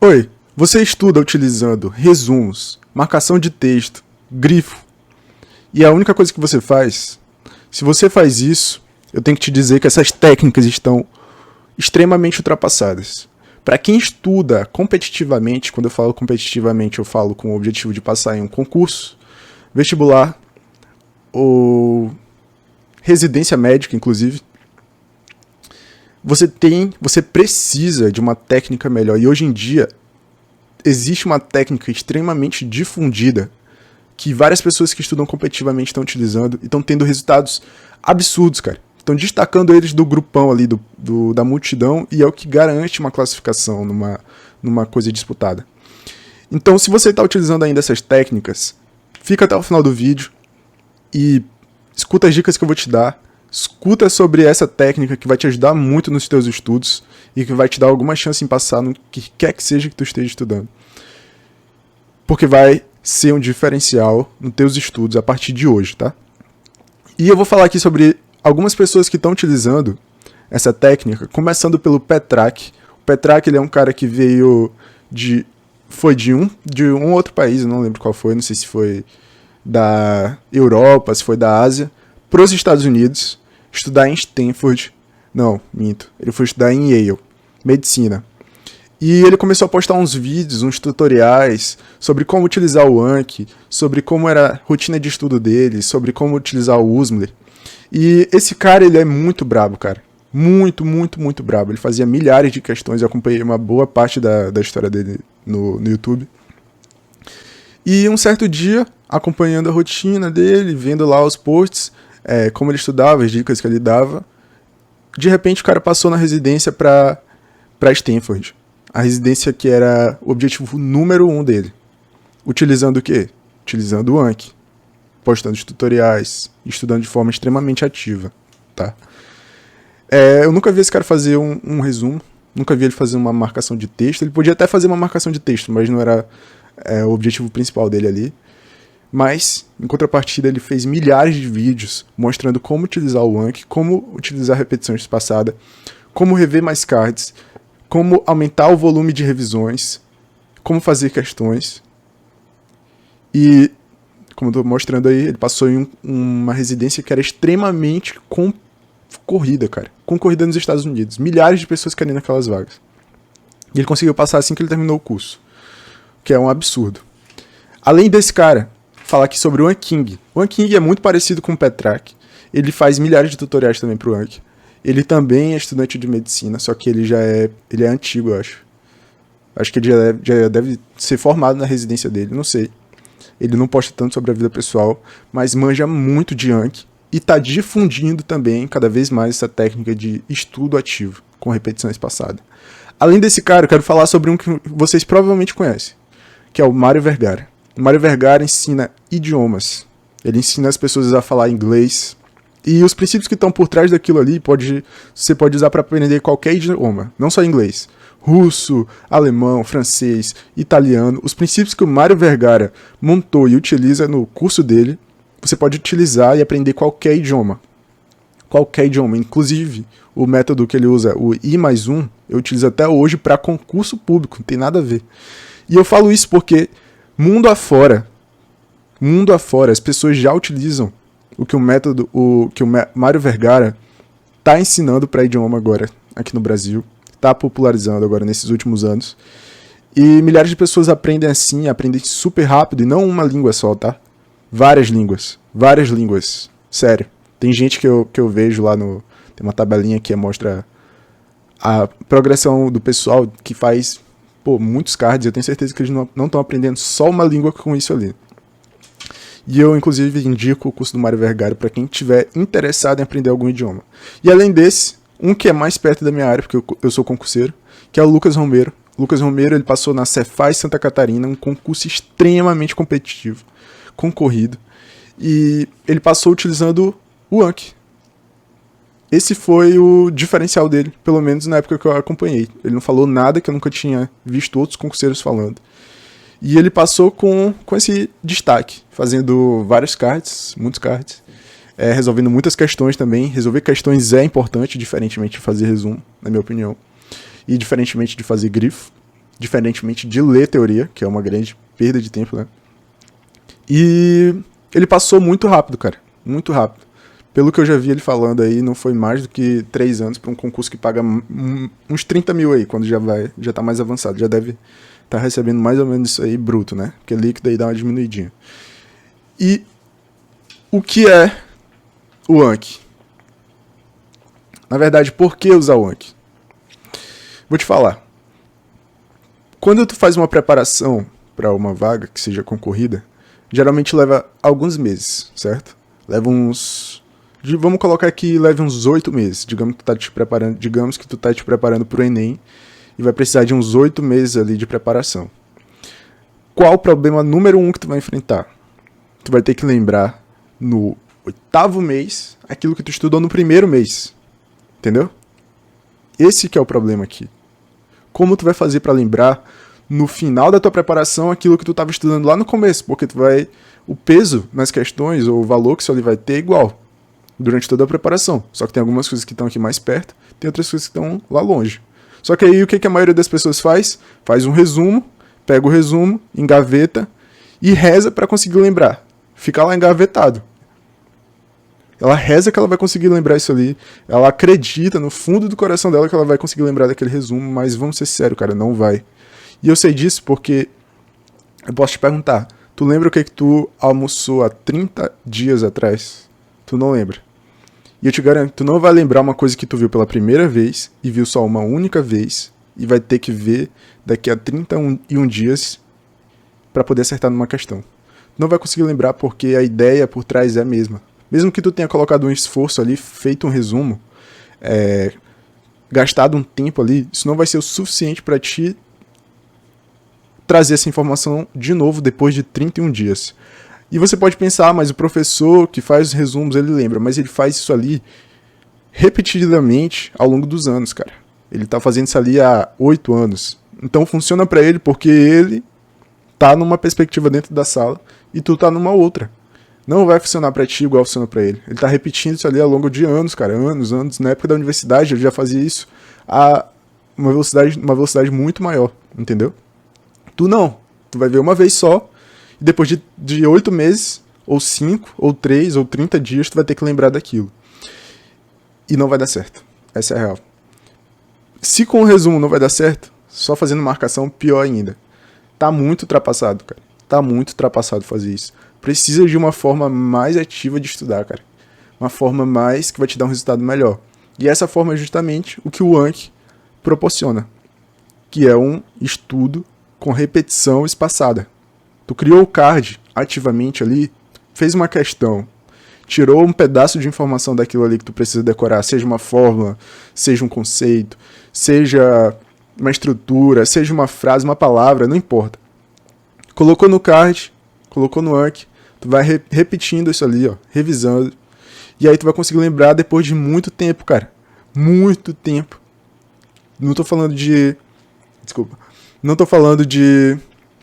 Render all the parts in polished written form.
Oi, você estuda utilizando resumos, marcação de texto, grifo, e a única coisa que você faz? Se você faz isso, eu tenho que te dizer que essas técnicas estão extremamente ultrapassadas. Para quem estuda competitivamente, quando eu falo competitivamente, eu falo com o objetivo de passar em um concurso, vestibular ou residência médica, inclusive, você precisa de uma técnica melhor. E hoje em dia existe uma técnica extremamente difundida que várias pessoas que estudam competitivamente estão utilizando e estão tendo resultados absurdos, cara. Estão destacando eles do grupão ali, da multidão, e é o que garante uma classificação numa coisa disputada. Então, se você está utilizando ainda essas técnicas, fica até o final do vídeo e escuta as dicas que eu vou te dar. Escuta sobre essa técnica que vai te ajudar muito nos teus estudos e que vai te dar alguma chance em passar no que quer que seja que tu esteja estudando. Porque vai ser um diferencial nos teus estudos a partir de hoje, tá? E eu vou falar aqui sobre algumas pessoas que estão utilizando essa técnica, começando pelo Petrak. O Petrak, ele é um cara que veio de um outro país, eu não lembro qual foi, não sei se foi da Europa, se foi da Ásia, para os Estados Unidos, estudar em Stanford. Não, minto. Ele foi estudar em Yale, medicina. E ele começou a postar uns vídeos, uns tutoriais sobre como utilizar o Anki, sobre como era a rotina de estudo dele, sobre como utilizar o Usmler. E esse cara, ele é muito brabo, cara. Muito, muito, muito brabo. Ele fazia milhares de questões, eu acompanhei uma boa parte da história dele no YouTube. E um certo dia, acompanhando a rotina dele, vendo lá os posts, como ele estudava, as dicas que ele dava, de repente o cara passou na residência para Stanford. A residência que era o objetivo número 1 dele. Utilizando o quê? Utilizando o Anki. Postando os tutoriais, estudando de forma extremamente ativa, tá? Eu nunca vi esse cara fazer um resumo, nunca vi ele fazer uma marcação de texto. Ele podia até fazer uma marcação de texto, mas não era o objetivo principal dele ali. Mas, em contrapartida, ele fez milhares de vídeos mostrando como utilizar o Anki, como utilizar a repetição espaçada, como rever mais cards, como aumentar o volume de revisões, como fazer questões. E, como eu estou mostrando aí, ele passou em uma residência que era extremamente concorrida, cara. Concorrida nos Estados Unidos. Milhares de pessoas querendo aquelas vagas. E ele conseguiu passar assim que ele terminou o curso. Que é um absurdo. Além desse cara, falar aqui sobre o Anking. O Anking é muito parecido com o Petrak. Ele faz milhares de tutoriais também pro Anki. Ele também é estudante de medicina, só que ele é antigo, eu acho. Acho que ele já deve ser formado na residência dele, não sei. Ele não posta tanto sobre a vida pessoal, mas manja muito de Anki e tá difundindo também cada vez mais essa técnica de estudo ativo, com repetição espaçada. Além desse cara, eu quero falar sobre um que vocês provavelmente conhecem, que é o Mário Vergara. O Mário Vergara ensina idiomas. Ele ensina as pessoas a falar inglês. E os princípios que estão por trás daquilo ali, você pode usar para aprender qualquer idioma, não só inglês. Russo, alemão, francês, italiano. Os princípios que o Mário Vergara montou e utiliza no curso dele, você pode utilizar e aprender qualquer idioma. Qualquer idioma. Inclusive, o método que ele usa, o I+1, eu utilizo até hoje para concurso público, não tem nada a ver. E eu falo isso porque mundo afora, as pessoas já utilizam o que o Mário Vergara está ensinando para idioma agora, aqui no Brasil, está popularizando agora nesses últimos anos. E milhares de pessoas aprendem assim, aprendem super rápido, e não uma língua só, tá? Várias línguas. Sério. Tem gente que eu vejo lá tem uma tabelinha que mostra a progressão do pessoal que faz muitos cards. Eu tenho certeza que eles não estão aprendendo só uma língua com isso ali. E eu, inclusive, indico o curso do Mário Vergara para quem estiver interessado em aprender algum idioma. E além desse, um que é mais perto da minha área, porque eu sou concurseiro, que é o Lucas Romero. O Lucas Romero, ele passou na Cefaz Santa Catarina, um concurso extremamente competitivo, concorrido. E ele passou utilizando o Anki. Esse foi o diferencial dele, pelo menos na época que eu acompanhei. Ele não falou nada que eu nunca tinha visto outros concurseiros falando. E ele passou com esse destaque, fazendo vários cards, muitos cards, resolvendo muitas questões também. Resolver questões é importante, diferentemente de fazer resumo, na minha opinião, e diferentemente de fazer grifo. diferentemente de ler teoria, que é uma grande perda de tempo, né? E ele passou muito rápido, cara, muito rápido. Pelo que eu já vi ele falando aí, não foi mais do que 3 anos para um concurso que paga uns 30 mil aí, quando já tá mais avançado, já deve estar recebendo mais ou menos isso aí bruto, né? Porque líquido aí dá uma diminuidinha. E o que é o Anki? Na verdade, por que usar o Anki? Vou te falar. Quando tu faz uma preparação para uma vaga que seja concorrida, geralmente leva alguns meses, certo? Leva uns... Vamos colocar aqui, leva uns 8 meses. Digamos que tu tá te preparando pro Enem e vai precisar de uns 8 meses ali de preparação. Qual o problema número 1 que tu vai enfrentar? Tu vai ter que lembrar no 8º mês aquilo que tu estudou no 1º mês. Entendeu? Esse que é o problema aqui. Como tu vai fazer para lembrar no final da tua preparação aquilo que tu estava estudando lá no começo? Porque o peso nas questões ou o valor que isso ali vai ter é igual durante toda a preparação. Só que tem algumas coisas que estão aqui mais perto, tem outras coisas que estão lá longe. Só que aí o que a maioria das pessoas faz? Faz um resumo, pega o resumo, engaveta e reza para conseguir lembrar. Fica lá engavetado. Ela reza que ela vai conseguir lembrar isso ali. Ela acredita no fundo do coração dela que ela vai conseguir lembrar daquele resumo, mas vamos ser sérios, cara, não vai. E eu sei disso porque eu posso te perguntar, tu lembra o que tu almoçou há 30 dias atrás? Tu não lembra. E eu te garanto, tu não vai lembrar uma coisa que tu viu pela primeira vez e viu só uma única vez e vai ter que ver daqui a 31 dias para poder acertar numa questão. Tu não vai conseguir lembrar porque a ideia por trás é a mesma. Mesmo que tu tenha colocado um esforço ali, feito um resumo, gastado um tempo ali, isso não vai ser o suficiente para te trazer essa informação de novo depois de 31 dias. E você pode pensar, mas o professor que faz os resumos, ele lembra, mas ele faz isso ali repetidamente ao longo dos anos, cara. Ele tá fazendo isso ali há 8 anos. Então funciona para ele porque ele tá numa perspectiva dentro da sala e tu tá numa outra. Não vai funcionar pra ti igual funciona pra ele. Ele tá repetindo isso ali ao longo de anos, cara. Anos. Na época da universidade ele já fazia isso a uma velocidade muito maior, entendeu? Tu não. Tu vai ver uma vez só e depois de 8 meses, ou 5, ou 3, ou 30 dias, tu vai ter que lembrar daquilo. E não vai dar certo. Essa é a real. Se com o resumo não vai dar certo, só fazendo marcação, pior ainda. Tá muito ultrapassado, cara. Tá muito ultrapassado fazer isso. Precisa de uma forma mais ativa de estudar, cara. Uma forma mais que vai te dar um resultado melhor. E essa forma é justamente o que o Anki proporciona. Que é um estudo com repetição espaçada. Tu criou o card ativamente ali, fez uma questão, tirou um pedaço de informação daquilo ali que tu precisa decorar, seja uma fórmula, seja um conceito, seja uma estrutura, seja uma frase, uma palavra, não importa. Colocou no card, colocou no Anki, tu vai repetindo isso ali, ó, revisando, e aí tu vai conseguir lembrar depois de muito tempo, cara. Muito tempo. Não tô falando de... Não tô falando de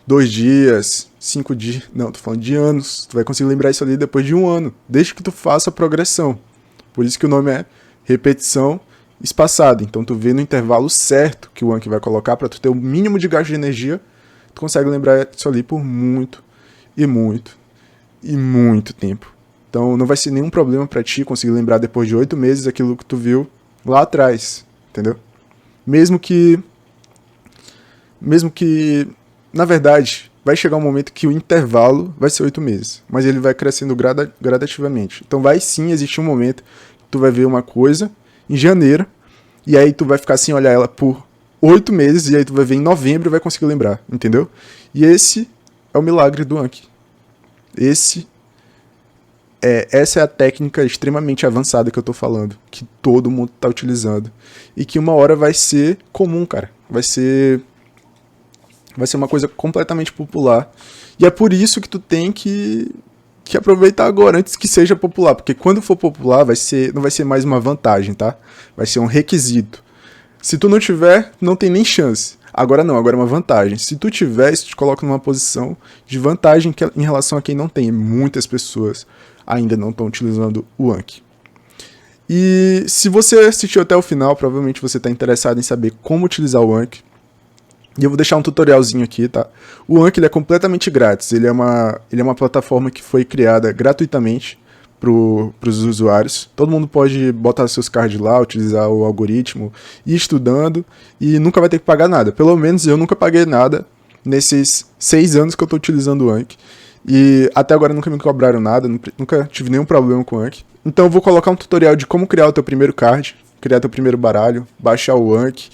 2 dias, 5 dias, não, tô falando de anos. Tu vai conseguir lembrar isso ali depois de 1 ano, desde que tu faça a progressão. Por isso que o nome é repetição espaçada. Então tu vê no intervalo certo que o Anki vai colocar para tu ter o mínimo de gasto de energia, tu consegue lembrar isso ali por muito e muito e muito tempo. Então não vai ser nenhum problema para ti conseguir lembrar depois de 8 meses aquilo que tu viu lá atrás, entendeu? Mesmo que, na verdade, vai chegar um momento que o intervalo vai ser 8 meses, mas ele vai crescendo gradativamente. Então vai sim existir um momento que tu vai ver uma coisa em janeiro, e aí tu vai ficar sem olhar ela por 8 meses, e aí tu vai ver em novembro e vai conseguir lembrar, entendeu? E esse é o milagre do Anki. Essa é a técnica extremamente avançada que eu tô falando, que todo mundo tá utilizando, e que uma hora vai ser comum, cara. Vai ser uma coisa completamente popular. E é por isso que tu tem que aproveitar agora, antes que seja popular. Porque quando for popular, não vai ser mais uma vantagem, tá? Vai ser um requisito. Se tu não tiver, não tem nem chance. Agora não, agora é uma vantagem. Se tu tiver, isso te coloca numa posição de vantagem em relação a quem não tem. Muitas pessoas ainda não estão utilizando o Anki. E se você assistiu até o final, provavelmente você está interessado em saber como utilizar o Anki. E eu vou deixar um tutorialzinho aqui, tá? O Anki ele é completamente grátis, ele é uma plataforma que foi criada gratuitamente para os usuários. Todo mundo pode botar seus cards lá, utilizar o algoritmo, ir estudando e nunca vai ter que pagar nada. Pelo menos eu nunca paguei nada nesses 6 anos que eu estou utilizando o Anki. E até agora nunca me cobraram nada, nunca tive nenhum problema com o Anki. Então eu vou colocar um tutorial de como criar o teu primeiro card, criar teu primeiro baralho, baixar o Anki.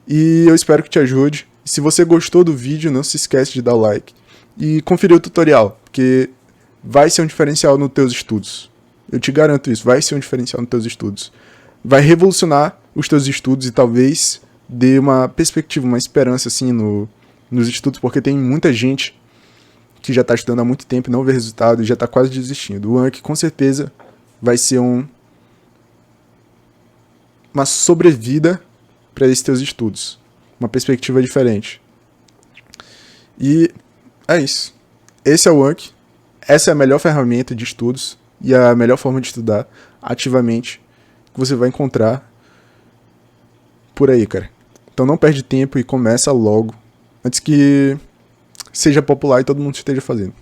E eu espero que te ajude. Se você gostou do vídeo, não se esquece de dar o like. E conferir o tutorial, porque vai ser um diferencial nos teus estudos. Eu te garanto isso, vai ser um diferencial nos teus estudos. Vai revolucionar os teus estudos e talvez dê uma perspectiva, uma esperança assim nos estudos, porque tem muita gente que já está estudando há muito tempo e não vê resultado e já está quase desistindo. O Anki com certeza vai ser uma sobrevida para esses teus estudos. Uma perspectiva diferente. E é isso. Esse é o Anki. Essa é a melhor ferramenta de estudos e a melhor forma de estudar ativamente que você vai encontrar por aí, cara. Então não perde tempo e começa logo, antes que seja popular e todo mundo esteja fazendo.